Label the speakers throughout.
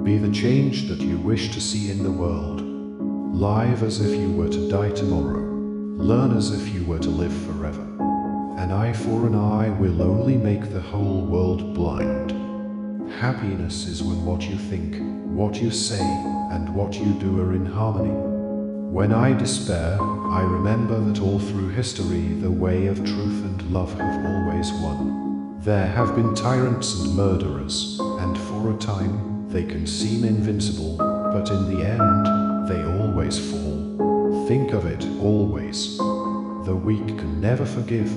Speaker 1: Be the change that you wish to see in the world. Live as if you were to die tomorrow. Learn as if you were to live forever. An eye for an eye will only make the whole world blind. Happiness is when what you think, what you say, and what you do are in harmony. When I despair, I remember that all through history the way of truth and love have always won. There have been tyrants and murderers, and for a time they can seem invincible, but in the end, they always fall. Think of it, always. The weak can never forgive.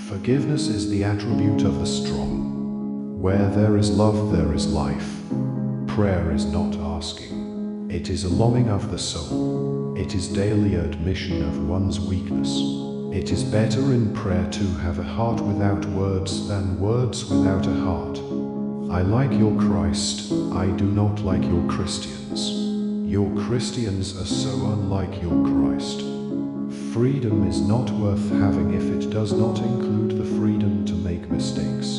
Speaker 1: Forgiveness is the attribute of the strong. Where there is love, there is life. Prayer is not asking. It is a longing of the soul. It is daily admission of one's weakness. It is better in prayer to have a heart without words than words without a heart. I like your Christ, I do not like your Christians. Your Christians are so unlike your Christ. Freedom is not worth having if it does not include the freedom to make mistakes.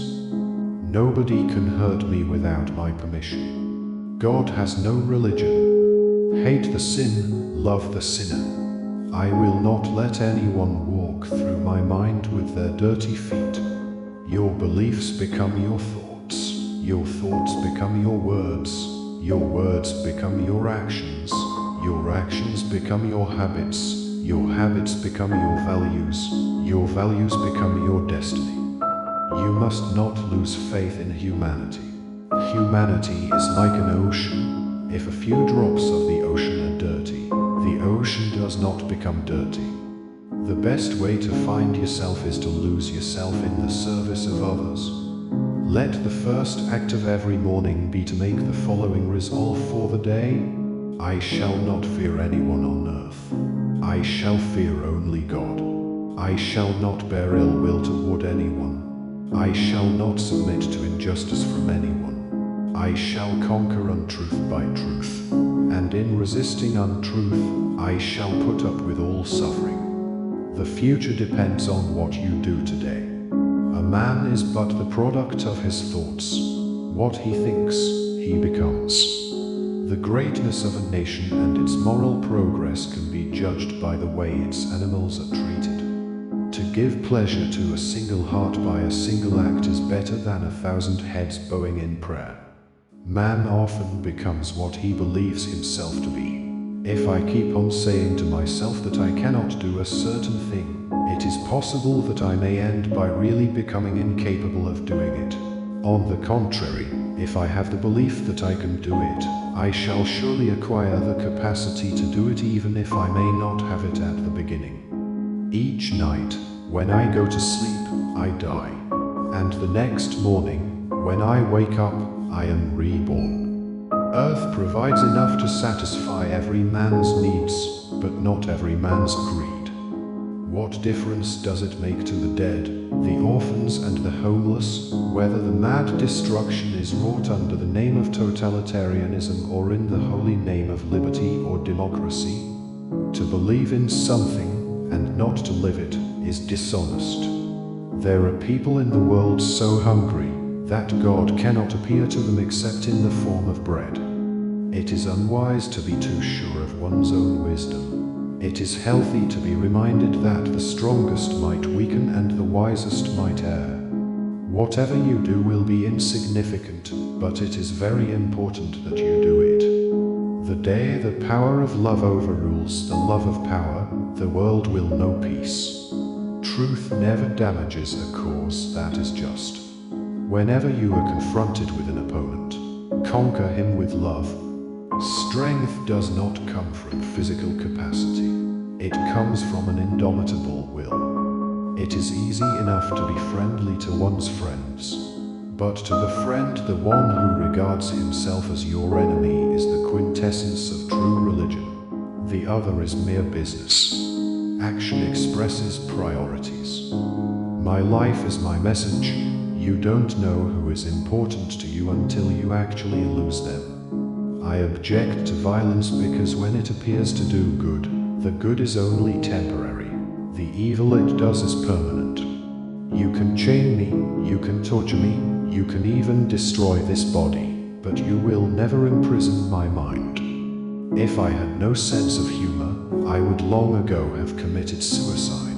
Speaker 1: Nobody can hurt me without my permission. God has no religion. Hate the sin, love the sinner. I will not let anyone walk through my mind with their dirty feet. Your beliefs become your thoughts. Your thoughts become your words. Your words become your actions. Your actions become your habits. Your habits become your values. Your values become your destiny. You must not lose faith in humanity. Humanity is like an ocean. If a few drops of the ocean are dirty, the ocean does not become dirty. The best way to find yourself is to lose yourself in the service of others. Let the first act of every morning be to make the following resolve for the day. I shall not fear anyone on earth. I shall fear only God. I shall not bear ill will toward anyone. I shall not submit to injustice from anyone. I shall conquer untruth by truth. And in resisting untruth, I shall put up with all suffering. The future depends on what you do today. A man is but the product of his thoughts. What he thinks, he becomes. The greatness of a nation and its moral progress can be judged by the way its animals are treated. To give pleasure to a single heart by a single act is better than 1,000 heads bowing in prayer. Man often becomes what he believes himself to be. If I keep on saying to myself that I cannot do a certain thing, it is possible that I may end by really becoming incapable of doing it. On the contrary, if I have the belief that I can do it, I shall surely acquire the capacity to do it even if I may not have it at the beginning. Each night, when I go to sleep, I die. And the next morning, when I wake up, I am reborn. Earth provides enough to satisfy every man's needs, but not every man's greed. What difference does it make to the dead, the orphans and the homeless, whether the mad destruction is wrought under the name of totalitarianism or in the holy name of liberty or democracy? To believe in something and not to live it is dishonest. There are people in the world so hungry that God cannot appear to them except in the form of bread. It is unwise to be too sure of one's own wisdom. It is healthy to be reminded that the strongest might weaken and the wisest might err. Whatever you do will be insignificant, but it is very important that you do it. The day the power of love overrules the love of power, the world will know peace. Truth never damages a cause that is just. Whenever you are confronted with an opponent, conquer him with love. Strength does not come from physical capacity. It comes from an indomitable will. It is easy enough to be friendly to one's friends, but to the friend, the one who regards himself as your enemy, is the quintessence of true religion. The other is mere business. Action expresses priorities. My life is my message. You don't know who is important to you until you actually lose them. I object to violence because when it appears to do good, the good is only temporary. The evil it does is permanent. You can chain me, you can torture me, you can even destroy this body, but you will never imprison my mind. If I had no sense of humor, I would long ago have committed suicide.